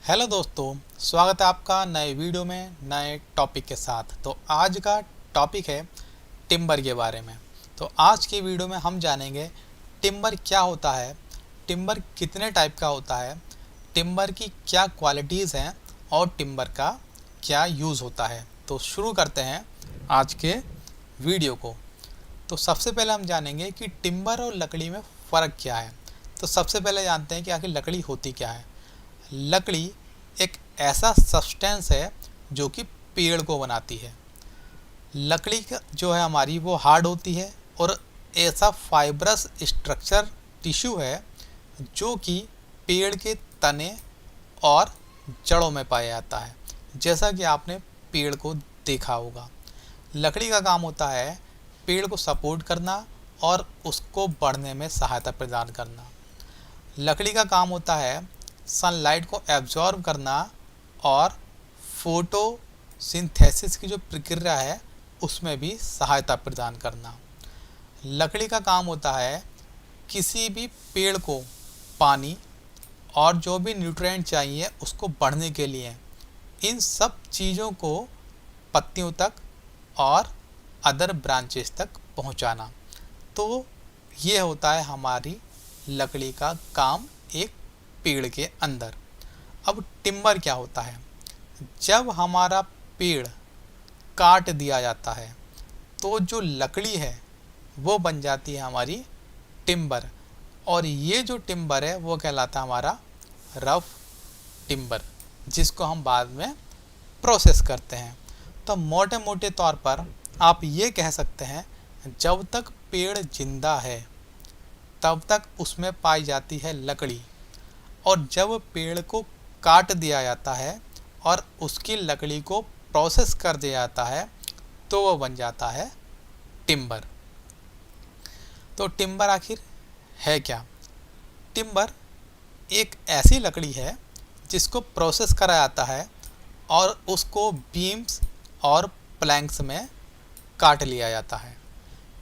Hello दोस्तों, स्वागत है आपका नए वीडियो में नए टॉपिक के साथ। तो आज का टॉपिक है टिम्बर के बारे में। तो आज की वीडियो में हम जानेंगे टिम्बर क्या होता है, टिम्बर कितने टाइप का होता है, टिम्बर की क्या क्वालिटीज़ हैं और टिम्बर का क्या यूज़ होता है। तो शुरू करते हैं आज के वीडियो को। तो सबसे पहले हम जानेंगे कि टिम्बर और लकड़ी में फ़र्क क्या है। तो सबसे पहले जानते हैं कि आखिर लकड़ी होती क्या है। लकड़ी एक ऐसा सब्सटेंस है जो कि पेड़ को बनाती है। लकड़ी का जो है हमारी वो हार्ड होती है और ऐसा फाइब्रस स्ट्रक्चर टिश्यू है जो कि पेड़ के तने और जड़ों में पाया जाता है। जैसा कि आपने पेड़ को देखा होगा, लकड़ी का काम होता है पेड़ को सपोर्ट करना और उसको बढ़ने में सहायता प्रदान करना। लकड़ी का काम होता है सनलाइट को एब्जॉर्ब करना और फोटोसिंथेसिस की जो प्रक्रिया है उसमें भी सहायता प्रदान करना। लकड़ी का काम होता है किसी भी पेड़ को पानी और जो भी न्यूट्रिएंट चाहिए उसको बढ़ने के लिए इन सब चीज़ों को पत्तियों तक और अदर ब्रांचेस तक पहुंचाना। तो ये होता है हमारी लकड़ी का काम एक पेड़ के अंदर। अब टिम्बर क्या होता है? जब हमारा पेड़ काट दिया जाता है तो जो लकड़ी है वो बन जाती है हमारी टिम्बर, और ये जो टिम्बर है वो कहलाता है हमारा रफ टिम्बर, जिसको हम बाद में प्रोसेस करते हैं। तो मोटे मोटे तौर पर आप ये कह सकते हैं जब तक पेड़ जिंदा है तब तक उसमें पाई जाती है लकड़ी, और जब पेड़ को काट दिया जाता है और उसकी लकड़ी को प्रोसेस कर दिया जाता है तो वो बन जाता है टिम्बर। तो टिम्बर आखिर है क्या? टिम्बर एक ऐसी लकड़ी है जिसको प्रोसेस करा जाता है और उसको बीम्स और प्लैंक्स में काट लिया जाता है।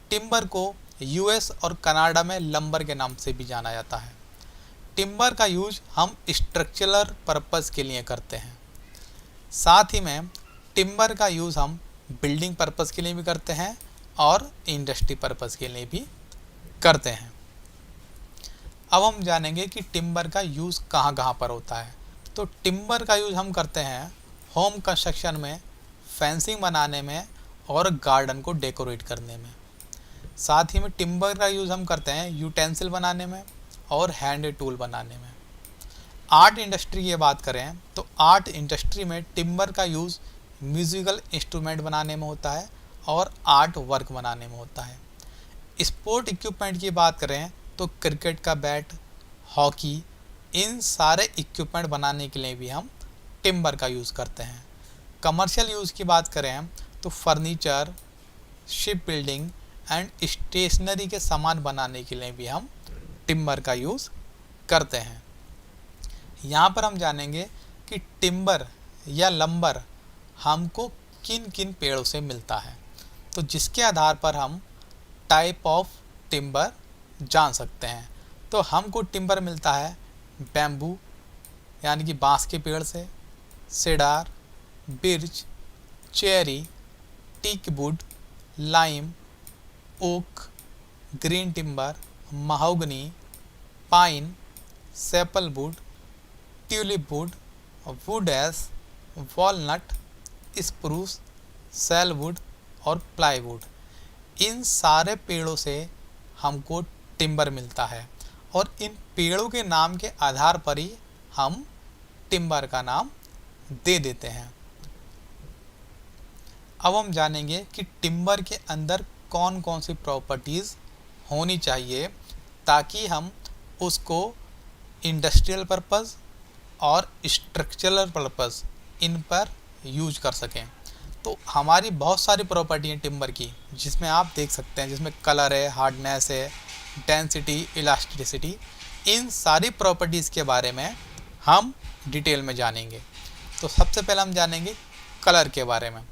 टिम्बर को यूएस और कनाडा में लंबर के नाम से भी जाना जाता है। टिम्बर का यूज हम स्ट्रक्चरल पर्पस के लिए करते हैं। साथ ही में टिम्बर का यूज़ हम बिल्डिंग पर्पस के लिए भी करते हैं और इंडस्ट्री पर्पस के लिए भी करते हैं। अब हम जानेंगे कि टिम्बर का यूज़ कहाँ कहाँ पर होता है। तो टिम्बर का यूज़ हम करते हैं होम कंस्ट्रक्शन में, फेंसिंग बनाने में और गार्डन को डेकोरेट करने में। साथ ही में टिम्बर का यूज़ हम करते हैं यूटेंसिल बनाने में और हैंड टूल बनाने में। आर्ट इंडस्ट्री की बात करें तो आर्ट इंडस्ट्री में टिम्बर का यूज़ म्यूज़िकल इंस्ट्रूमेंट बनाने में होता है और आर्ट वर्क बनाने में होता है। स्पोर्ट इक्विपमेंट की बात करें तो क्रिकेट का बैट, हॉकी, इन सारे इक्विपमेंट बनाने के लिए भी हम टिम्बर का यूज़ करते हैं। कमर्शियल यूज़ की बात करें तो furniture, ship building and stationery के सामान बनाने के लिए भी हम टिम्बर का यूज़ करते हैं। यहाँ पर हम जानेंगे कि टिम्बर या लंबर हमको किन किन पेड़ों से मिलता है, तो जिसके आधार पर हम टाइप ऑफ टिम्बर जान सकते हैं। तो हमको टिम्बर मिलता है बैम्बू यानी कि बांस के पेड़ से, cedar, birch, cherry, teak wood, lime, oak, green timber, mahogany, pine, sapele wood, tulip wood, wood ash, walnut, spruce, sal wood और प्लाईवुड। इन सारे पेड़ों से हमको टिम्बर मिलता है और इन पेड़ों के नाम के आधार पर ही हम टिम्बर का नाम दे देते हैं। अब हम जानेंगे कि टिम्बर के अंदर कौन कौन सी प्रॉपर्टीज़ होनी चाहिए ताकि हम उसको इंडस्ट्रियल पर्पस और स्ट्रक्चरल पर्पस इन पर यूज कर सकें। तो हमारी बहुत सारी प्रॉपर्टी हैं टिम्बर की, जिसमें आप देख सकते हैं, जिसमें कलर है, हार्डनेस है, डेंसिटी, इलास्टिसिटी। इन सारी प्रॉपर्टीज़ के बारे में हम डिटेल में जानेंगे। तो सबसे पहले हम जानेंगे कलर के बारे में।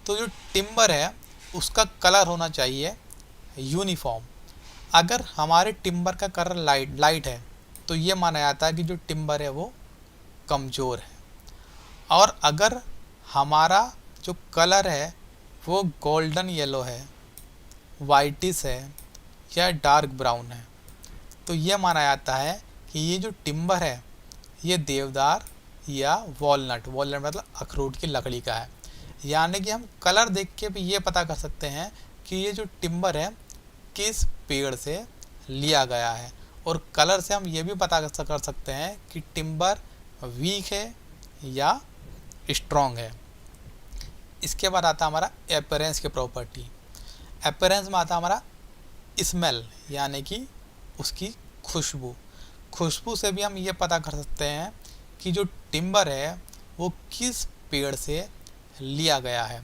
तो जो टिम्बर है उसका कलर होना चाहिए यूनिफॉर्म। अगर हमारे टिम्बर का कलर लाइट है तो ये माना जाता है कि जो टिम्बर है वो कमज़ोर है। और अगर हमारा जो कलर है वो गोल्डन येलो है, वाइटिस है या डार्क ब्राउन है, तो ये माना जाता है कि ये जो टिम्बर है ये देवदार या वॉलनट, वॉलनट मतलब अखरोट की लकड़ी का है। यानी कि हम कलर देख के भी ये पता कर सकते हैं कि ये जो टिम्बर है किस पेड़ से लिया गया है, और कलर से हम ये भी पता कर सकते हैं कि टिम्बर वीक है या स्ट्रॉन्ग है। इसके बाद आता है हमारा अपीयरेंस की प्रॉपर्टी। अपीयरेंस में आता है हमारा स्मेल, यानी कि उसकी खुशबू। खुशबू से भी हम ये पता कर सकते हैं कि जो टिम्बर है वो किस पेड़ से लिया गया है।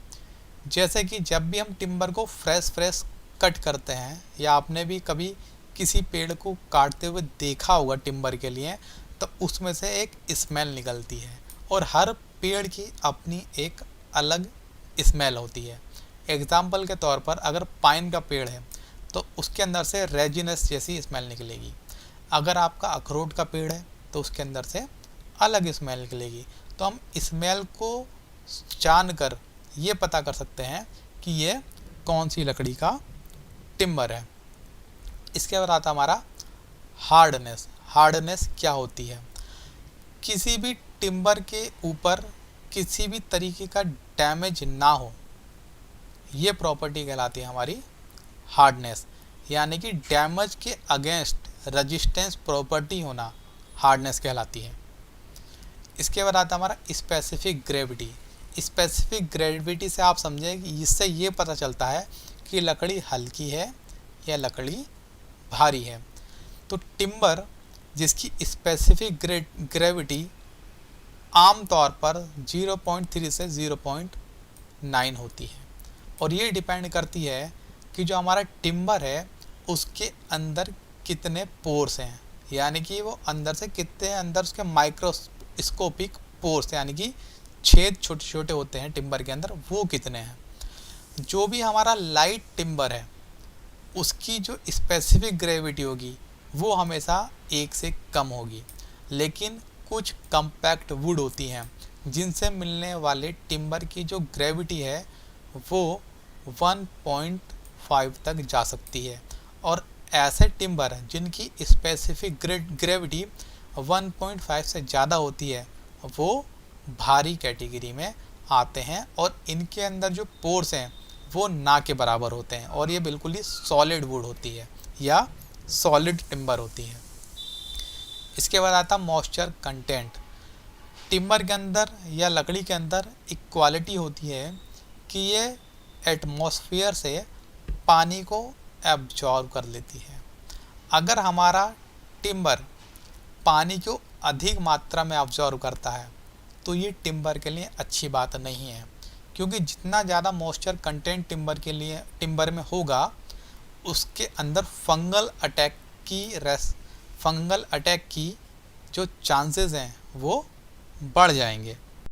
जैसे कि जब भी हम टिम्बर को फ्रेश कट करते हैं, या आपने भी कभी किसी पेड़ को काटते हुए देखा होगा टिम्बर के लिए, तो उसमें से एक स्मेल निकलती है, और हर पेड़ की अपनी एक अलग स्मेल होती है। एग्जाम्पल के तौर पर अगर पाइन का पेड़ है तो उसके अंदर से रेजिनस जैसी स्मेल निकलेगी। अगर आपका अखरोट का पेड़ है तो उसके अंदर से अलग स्मेल निकलेगी। तो हम स्मेल को जानकर ये पता कर सकते हैं कि ये कौन सी लकड़ी का टिम्बर है। इसके बाद आता हमारा हार्डनेस। हार्डनेस क्या होती है? किसी भी टिम्बर के ऊपर किसी भी तरीके का डैमेज ना हो, ये प्रॉपर्टी कहलाती है हमारी हार्डनेस। यानी कि डैमेज के अगेंस्ट रेजिस्टेंस प्रॉपर्टी होना हार्डनेस कहलाती है। इसके बाद आता है हमारा स्पेसिफिक ग्रेविटी। स्पेसिफिक ग्रेविटी से आप समझें कि इससे ये पता चलता है कि लकड़ी हल्की है या लकड़ी भारी है। तो टिम्बर जिसकी स्पेसिफिक ग्रेविटी आमतौर पर 0.3 से 0.9 होती है, और ये डिपेंड करती है कि जो हमारा टिम्बर है उसके अंदर कितने पोर्स हैं, यानी कि वो अंदर से कितने, अंदर उसके माइक्रोस्कोपिक पोर्स यानी कि छेद छोटे छोटे होते हैं टिम्बर के अंदर, वो कितने हैं। जो भी हमारा लाइट टिम्बर है उसकी जो स्पेसिफिक ग्रेविटी होगी वो हमेशा 1 से कम होगी। लेकिन कुछ कम्पैक्ट वुड होती हैं जिनसे मिलने वाले टिम्बर की जो ग्रेविटी है वो 1.5 तक जा सकती है, और ऐसे टिम्बर जिनकी स्पेसिफिक ग्रेविटी 1.5 से ज़्यादा होती है वो भारी कैटेगरी में आते हैं, और इनके अंदर जो पोर्स हैं वो ना के बराबर होते हैं, और ये बिल्कुल ही सॉलिड वुड होती है या सॉलिड टिम्बर होती है। इसके बाद आता मॉइस्चर कंटेंट। टिम्बर के अंदर या लकड़ी के अंदर एक क्वालिटी होती है कि ये एटमॉस्फेयर से पानी को एब्जॉर्ब कर लेती है। अगर हमारा टिम्बर पानी को अधिक मात्रा में एब्जॉर्ब करता है तो ये टिम्बर के लिए अच्छी बात नहीं है, क्योंकि जितना ज़्यादा मॉइस्चर कंटेंट टिम्बर में होगा उसके अंदर फंगल अटैक की जो चांसेस हैं वो बढ़ जाएंगे।